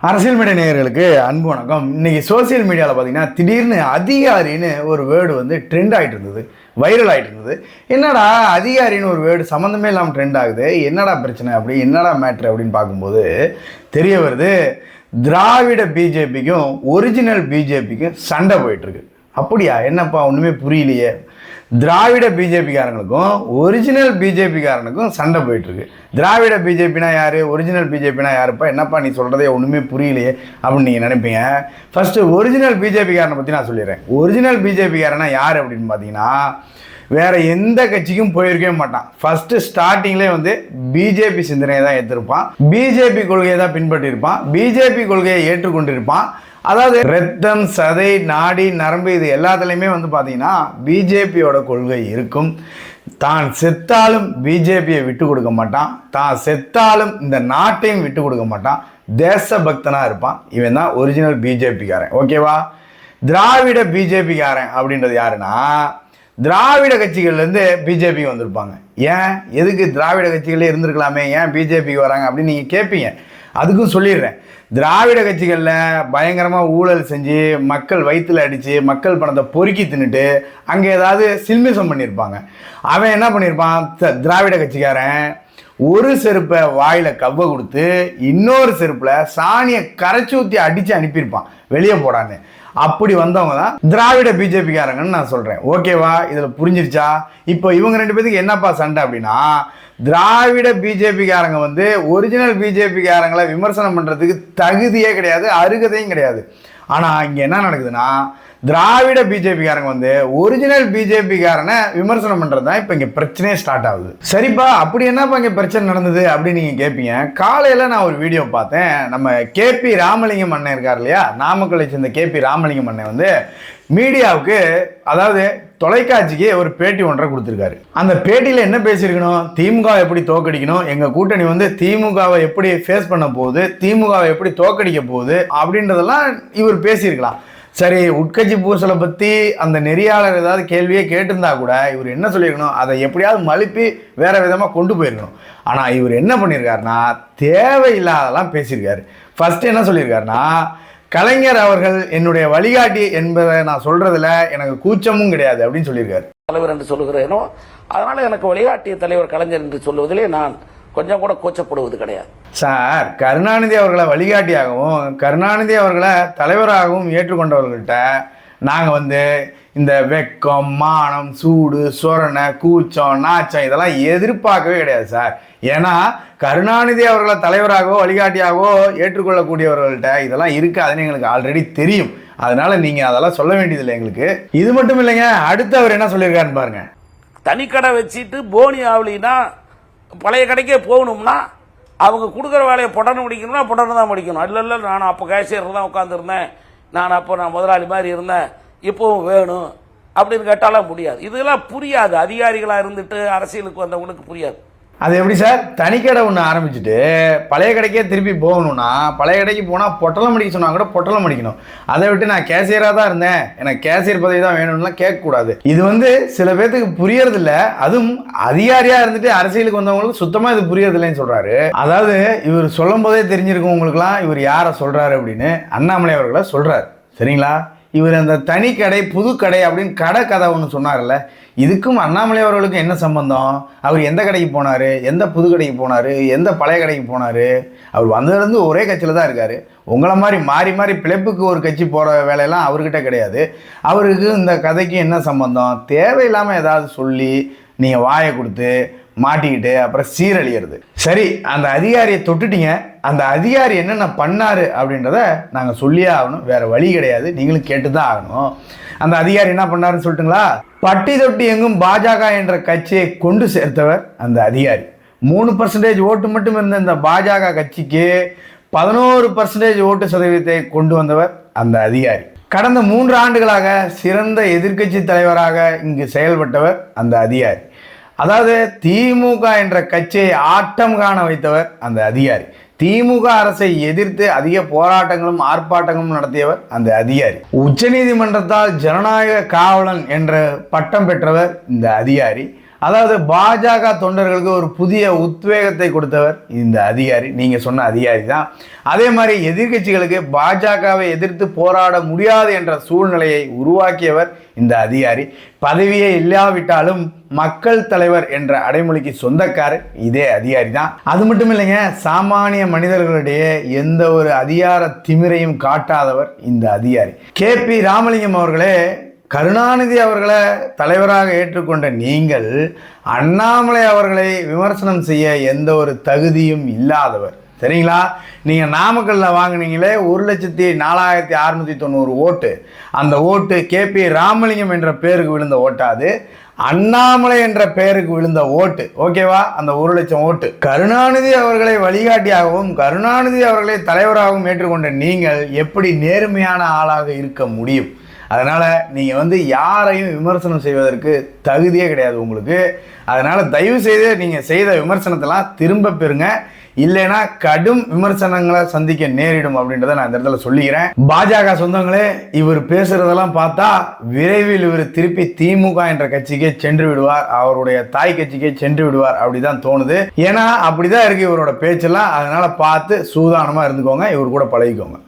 அரசியல் மீடியா நேயர்களுக்கு அன்பு வணக்கம். இன்னைக்கு சோசியல் மீடியாவில் பார்த்தீங்கன்னா திடீர்னு அதிகாரின்னு ஒரு வேர்டு வந்து ட்ரெண்ட் ஆகிட்டு இருந்தது, வைரல் ஆகிட்டு இருந்தது. என்னடா அதிகாரின்னு ஒரு வேர்டு சம்மந்தமே இல்லாமல் ட்ரெண்ட் ஆகுது, என்னடா பிரச்சனை அப்படி, என்னடா மேட்ரு அப்படின்னு பார்க்கும்போது தெரிய வருது, திராவிட பிஜேபிக்கும் ஒரிஜினல் பிஜேபிக்கும் சண்டை போயிட்டுருக்கு. அப்படியா, என்னப்பா ஒன்றுமே புரியலையே. திராவிட பிஜேபிக்காரங்களுக்கும் ஒரிஜினல் பிஜேபிக்காரனுக்கும் சண்டை போயிட்டுருக்கு. திராவிட பிஜேபினா யார், ஒரிஜினல் பிஜேபினா யாருப்பா, என்னப்பா நீ சொல்கிறதே ஒன்றுமே புரியலையே அப்படின்னு நீங்கள் நினைப்பீங்க. ஃபஸ்ட்டு ஒரிஜினல் பிஜேபிக்காரனை பற்றி நான் சொல்லிடுறேன். ஒரிஜினல் பிஜேபிக்காரனா யார் அப்படின்னு பார்த்தீங்கன்னா, வேறு எந்த கட்சிக்கும் போயிருக்கவே மாட்டான். ஃபஸ்ட்டு ஸ்டார்டிங்லேயே வந்து பிஜேபி சிந்தனையை தான் ஏற்றிருப்பான், பிஜேபி கொள்கையை தான் பின்பற்றியிருப்பான், பிஜேபி கொள்கையை ஏற்றுக்கொண்டிருப்பான். அதாவது ரத்தம், சதை, நாடி, நரம்பு இது எல்லாத்துலேயுமே வந்து பார்த்தீங்கன்னா பிஜேபியோட கொள்கை இருக்கும். தான் செத்தாலும் பிஜேபியை விட்டு கொடுக்க மாட்டான், தான் செத்தாலும் இந்த நாட்டையும் விட்டு கொடுக்க மாட்டான், தேசபக்தனாக இருப்பான். இவன் தான் ஒரிஜினல் பிஜேபிக்காரன். ஓகேவா? திராவிட பிஜேபிக்காரன் அப்படின்றது யாருன்னா, திராவிட கட்சிகள்லேருந்து பிஜேபிக்கு வந்திருப்பாங்க. ஏன், எதுக்கு திராவிட கட்சிகளே இருந்திருக்கலாமே, ஏன் பிஜேபிக்கு வராங்க அப்படின்னு நீங்கள் கேட்பீங்க. அதுக்கும் சொல்லிடுறேன். திராவிட கட்சிகளில் பயங்கரமாக ஊழல் செஞ்சு மக்கள் வயிற்றில் அடித்து மக்கள் பணத்தை பொறுக்கி தின்னுட்டு அங்கே ஏதாவது சில்மிசம் பண்ணியிருப்பாங்க. அவன் என்ன பண்ணியிருப்பான், திராவிட கட்சிக்காரன் ஒரு செருப்பை வாயில் கவ்வை கொடுத்து இன்னொரு செருப்பில் சாணியை கரைச்சி ஊற்றி அடித்து அனுப்பியிருப்பான், வெளியே போடான்னு. அப்படி வந்தவங்க தான் திராவிட பிஜேபிக்காரங்கன்னு நான் சொல்கிறேன். ஓகேவா? இதில் புரிஞ்சிருச்சா? இப்போ இவங்க ரெண்டு பேருக்கு என்னப்பா சண்டை அப்படின்னா, திராவிட பிஜேபிக்காரங்க வந்து ஒரிஜினல் பிஜேபிக்காரங்களை விமர்சனம் பண்ணுறதுக்கு தகுதியே கிடையாது, அருகதையும் கிடையாது. ஆனால் இங்கே என்ன நடக்குதுன்னா, திராவிட பிஜேபிக்காரங்க வந்து ஒரிஜினல் பிஜேபிக்காரனை விமர்சனம் பண்ணுறது தான் இப்போ இங்கே பிரச்சனையே ஸ்டார்ட் ஆகுது. சரிப்பா, அப்படி என்னப்பா இங்கே பிரச்சனை நடந்தது அப்படின்னு நீங்கள் கேட்பீங்க. காலையில் நான் ஒரு வீடியோ பார்த்தேன். நம்ம கேபி ராமலிங்கம் அண்ணன் இருக்கார் இல்லையா, நாமக்கல்லை சேர்ந்த கேபி ராமலிங்கம் அண்ணன் வந்து மீடியாவுக்கு, அதாவது தொலைக்காட்சிக்கு ஒரு பேட்டி ஒன்றை கொடுத்துருக்காரு. அந்த பேட்டியில் என்ன பேசியிருக்கணும், திமுக எப்படி தோக்கடிக்கணும், எங்கள் கூட்டணி வந்து திமுகவை எப்படி ஃபேஸ் பண்ண போகுது, திமுகவை எப்படி தோக்கடிக்க போகுது அப்படின்றதெல்லாம் இவர் பேசியிருக்கலாம். சரி, உட்கட்சி பூசலை பற்றி அந்த நெறியாளர் ஏதாவது கேள்வியே கேட்டிருந்தா கூட இவர் என்ன சொல்லியிருக்கணும், அதை எப்படியாவது மழுப்பி வேற விதமாக கொண்டு போயிருக்கணும். ஆனால் இவர் என்ன பண்ணியிருக்காருன்னா, தேவையில்லாதெல்லாம் பேசியிருக்காரு. ஃபர்ஸ்ட் என்ன சொல்லியிருக்காருன்னா, கலைஞர் அவர்கள் என்னுடைய வழிகாட்டி என்பதை நான் சொல்றதுல எனக்கு கூச்சமும் கிடையாது அப்படின்னு சொல்லியிருக்காரு. தலைவர் என்று சொல்லுகிறேனோ அதனால எனக்கு வழிகாட்டிய தலைவர் கலைஞர் என்று சொல்லுவதிலே நான் கொஞ்சம் கூட கூச்சப்படுவது கிடையாது. சார், கருணாநிதி அவர்களை வழிகாட்டியாகவும் கருணாநிதி அவர்களை தலைவராகவும் ஏற்றுக்கொண்டவர்கள்ட்ட நாங்கள் வந்து இந்த வெக்கம், மானம், சூடு, சொரணை, கூச்சம், நாச்சம் இதெல்லாம் எதிர்பார்க்கவே கிடையாது சார். ஏன்னா கருணாநிதி அவர்களை தலைவராகவோ வழிகாட்டியாகவோ ஏற்றுக்கொள்ளக்கூடியவர்கள்ட்ட இதெல்லாம் இருக்காதுன்னு எங்களுக்கு ஆல்ரெடி தெரியும். அதனால நீங்கள் அதெல்லாம் சொல்ல வேண்டியதில்லை எங்களுக்கு. இது மட்டும் இல்லைங்க, அடுத்து அவர் என்ன சொல்லியிருக்காருன்னு பாருங்க. தனிக்கடை வச்சுட்டு போனி ஆவலினா பழைய கடைக்கே போகணும்னா அவங்க கொடுக்குற வேலையை புடன்னு முடிக்கணும்னா புடன்னு தான் முடிக்கணும். இல்லை நான் அப்போ கேஷியர் தான் உட்காந்துருந்தேன், நான் முதலாளி மாதிரி இருந்தேன், இப்போவும் வேணும் அப்படின்னு கேட்டாலும் முடியாது. இதெல்லாம் புரியாது. அதிகாரிகளாக இருந்துட்டு அரசியலுக்கு வந்தவங்களுக்கு புரியாது. அது எப்படி சார், தனிக்கடை ஒன்று ஆரம்பிச்சுட்டு பழைய கடைக்கே திருப்பி போகணும்னா, பழைய கடைக்கு போனால் பொட்டலம் அடிக்க சொன்னால் கூட பொட்டலம் அடிக்கணும். அதை விட்டு நான் கேசியராக தான் இருந்தேன், எனக்கு கேசியர் பதவி தான் வேணும்லாம் கேட்கக்கூடாது. இது வந்து சில பேர்த்துக்கு புரியறதில்ல. அதுவும் அதிகாரியாக இருந்துட்டு அரசியலுக்கு வந்தவங்களுக்கு சுத்தமாக இது புரியறதில்லைன்னு சொல்கிறாரு. அதாவது இவர் சொல்லும் போதே தெரிஞ்சிருக்கும் உங்களுக்குலாம் இவர் யாரை சொல்கிறாரு அப்படின்னு. அண்ணாமலை அவர்களை சொல்கிறார். சரிங்களா? இவர் அந்த தனி கடை, புது கடை அப்படின்னு கடை கதை ஒன்று சொன்னார்ல, இதுக்கும் அண்ணாமலை அவர்களுக்கும் என்ன சம்பந்தம்? அவர் எந்த கடைக்கு போனார், எந்த புது கடைக்கு போனார், எந்த பழைய கடைக்கு போனார்? அவர் வந்ததுலேருந்து ஒரே கட்சியில் தான் இருக்கார். உங்களை மாதிரி மாறி மாறி பிழைப்புக்கு ஒரு கட்சி போகிற வேலையெல்லாம் அவர்கிட்ட கிடையாது. அவருக்கு இந்த கதைக்கு என்ன சம்பந்தம்? தேவையில்லாமல் ஏதாவது சொல்லி நீங்கள் வாயை கொடுத்து மாட்டிக்கிட்டு அப்புறம் சீரழியிறது. சரி, அந்த அதிகாரியை தொட்டுட்டீங்க. அந்த அதிகாரி என்னென்ன பண்ணாரு அப்படின்றத நாங்கள் சொல்லியே ஆகணும், வேற வழி கிடையாது. நீங்களும் கேட்டு தான் ஆகணும். அந்த அதிகாரி என்ன பண்ணாருன்னு சொல்லட்டுங்களா? பட்டி தொட்டி எங்கும் பாஜக என்ற கட்சியை கொண்டு சேர்த்தவர் அந்த அதிகாரி. 3% ஓட்டு மட்டும் இருந்த இந்த பாஜக கட்சிக்கு 11% ஓட்டு சதவீதத்தை கொண்டு வந்தவர் அந்த அதிகாரி. கடந்த 3 ஆண்டுகளாக சிறந்த எதிர்க்கட்சி தலைவராக இங்கு செயல்பட்டவர் அந்த அதிகாரி. அதாவது திமுக என்ற கட்சியை ஆட்டம் காண வைத்தவர் அந்த அதிகாரி. திமுக அரசை எதிர்த்து அதிக போராட்டங்களும் ஆர்ப்பாட்டங்களும் நடத்தியவர் அந்த அதிகாரி. உச்சநீதிமன்றத்தால் ஜனநாயக காவலன் என்ற பட்டம் பெற்றவர் இந்த அதிகாரி. அதாவது பாஜக தொண்டர்களுக்கு ஒரு புதிய உத்வேகத்தை கொடுத்தவர் இந்த அதிகாரி, நீங்கள் சொன்ன அதிகாரி தான். அதே மாதிரி எதிர்க்கட்சிகளுக்கு பாஜகவை எதிர்த்து போராட முடியாது என்ற சூழ்நிலையை உருவாக்கியவர் இந்த அதிகாரி. பதவியே இல்லாவிட்டாலும் மக்கள் தலைவர் என்ற அடைமொழிக்கு சொந்தக்காரர் இதே அதிகாரி தான். அது மட்டும் இல்லைங்க, சாமானிய மனிதர்களிடையே எந்த ஒரு அதிகார திமிரையும் காட்டாதவர் இந்த அதிகாரி. KP ராமலிங்கம் அவர்களே, கருணாநிதி அவர்களை தலைவராக ஏற்றுக்கொண்ட நீங்கள் அண்ணாமலை அவர்களை விமர்சனம் செய்ய எந்த ஒரு தகுதியும் இல்லாதவர், சரிங்களா? நீங்கள் நாமக்கல்லில் வாங்கினீங்களே 1,04,690 ஓட்டு, அந்த ஓட்டு KP ராமலிங்கம் என்ற பேருக்கு விழுந்த ஓட்டாது, அண்ணாமலை என்ற பெயருக்கு விழுந்த ஓட்டு, ஓகேவா? அந்த 1,00,000 ஓட்டு கருணாநிதி அவர்களை வழிகாட்டியாகவும் கருணாநிதி அவர்களை தலைவராகவும் ஏற்றுக்கொண்ட நீங்கள் எப்படி நேர்மையான ஆளாக இருக்க முடியும்? அதனால் நீங்கள் யாரையும் விமர்சனம் செய்வதற்கு தகுதியே கிடையாது உங்களுக்கு. அதனால் தயவு செய்து நீங்கள் செய்த விமர்சனத்தெல்லாம் திரும்ப பெறுங்க, இல்லைன்னா கடும் விமர்சனங்களை சந்திக்க நேரிடும் அப்படின்றத நான் இந்த இடத்துல சொல்லிக்கிறேன். பாஜக சொந்தங்களே, இவர் பேசுறதெல்லாம் பார்த்தா விரைவில் இவர் திருப்பி திமுக என்ற கட்சிக்கே சென்று விடுவார், அவருடைய தாய் கட்சிக்கே சென்று விடுவார் அப்படிதான் தோணுது. ஏன்னா அப்படிதான் இருக்கு இவரோட பேச்செல்லாம். அதனால பார்த்து சூதானமா இருந்துக்கோங்க, இவர் கூட பழகிக்கோங்க.